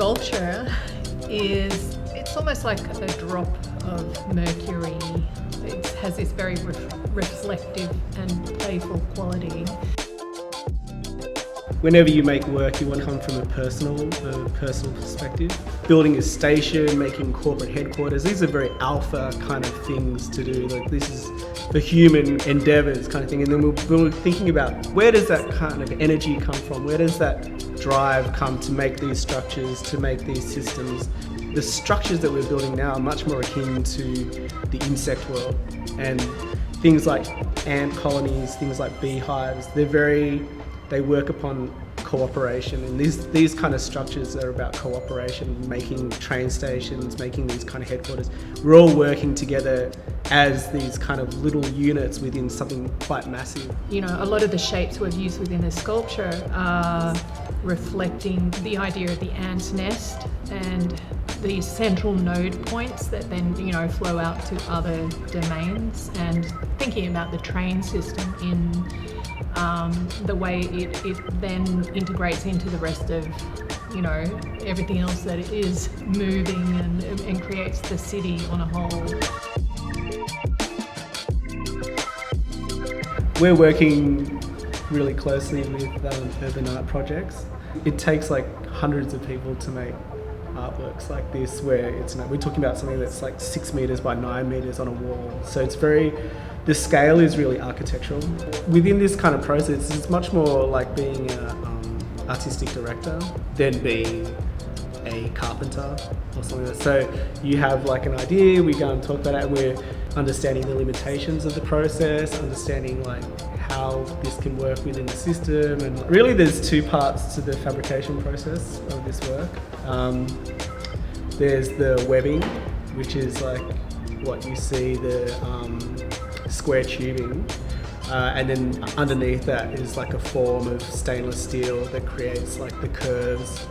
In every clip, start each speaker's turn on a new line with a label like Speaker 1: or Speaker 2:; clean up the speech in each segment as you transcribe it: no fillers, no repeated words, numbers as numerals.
Speaker 1: sculpture it's almost like a drop of mercury. It has this very reflective and playful quality.
Speaker 2: Whenever you make work, you want to come from a personal perspective. Building a station, making corporate headquarters, these are very alpha kind of things to do. Like, this is the human endeavors kind of thing. And then we're thinking about, where does that kind of energy come from? Where does that drive come to make these structures, to make these systems? The structures that we're building now are much more akin to the insect world, and things like ant colonies, things like beehives, they work upon cooperation, and these kind of structures are about cooperation, making train stations, making these kind of headquarters. We're all working together as these kind of little units within something quite massive.
Speaker 1: You know, a lot of the shapes we've used within the sculpture are reflecting the idea of the ant's nest and the central node points that then, you know, flow out to other domains, and thinking about the train system in the way it then integrates into the rest of, you know, everything else that it is moving, and creates the city on a whole.
Speaker 2: We're working really closely with urban art projects. It takes like hundreds of people to make artworks like this, where we're talking about something that's like 6 meters by 9 meters on a wall. So it's the scale is really architectural. Within this kind of process, it's much more like being an artistic director than being a carpenter or something like that. So you have like an idea, we go and talk about it, and we're understanding the limitations of the process, understanding like how this can work within the system. And really there's two parts to the fabrication process of this work. There's the webbing, which is like what you see, the square tubing, and then underneath that is like a form of stainless steel that creates like the curves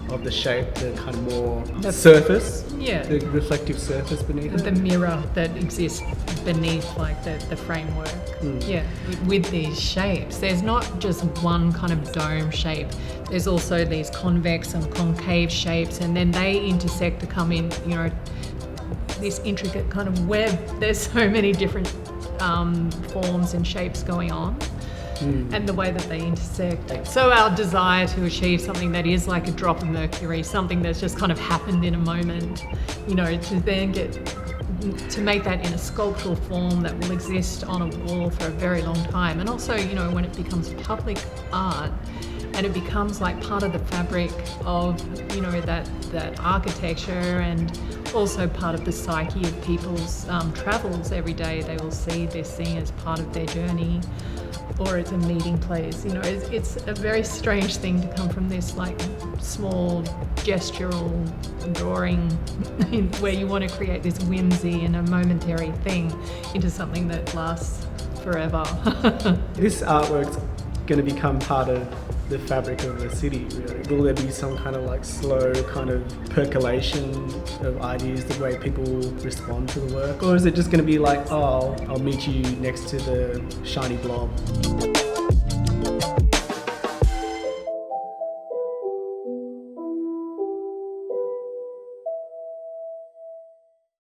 Speaker 2: of the shape, the kind of more surface, the reflective surface beneath it.
Speaker 1: The mirror that exists beneath like the framework. Yeah, with these shapes, there's not just one kind of dome shape. There's also these convex and concave shapes, and then they intersect to come in, you know, this intricate kind of web. There's so many different forms and shapes going on, and the way that they intersect. So our desire to achieve something that is like a drop of mercury, something that's just kind of happened in a moment, you know, to then to make that in a sculptural form that will exist on a wall for a very long time. And also, you know, when it becomes public art, and it becomes like part of the fabric of, you know, that architecture, and also part of the psyche of people's travels every day. They will see this thing as part of their journey, or it's a meeting place. You know, it's a very strange thing to come from this like small gestural drawing where you want to create this whimsy and a momentary thing into something that lasts forever.
Speaker 2: This artwork's going to become part of the fabric of the city, really. Will there be some kind of like slow kind of percolation of ideas, the way people respond to the work? Or is it just going to be like, oh, I'll meet you next to the shiny blob?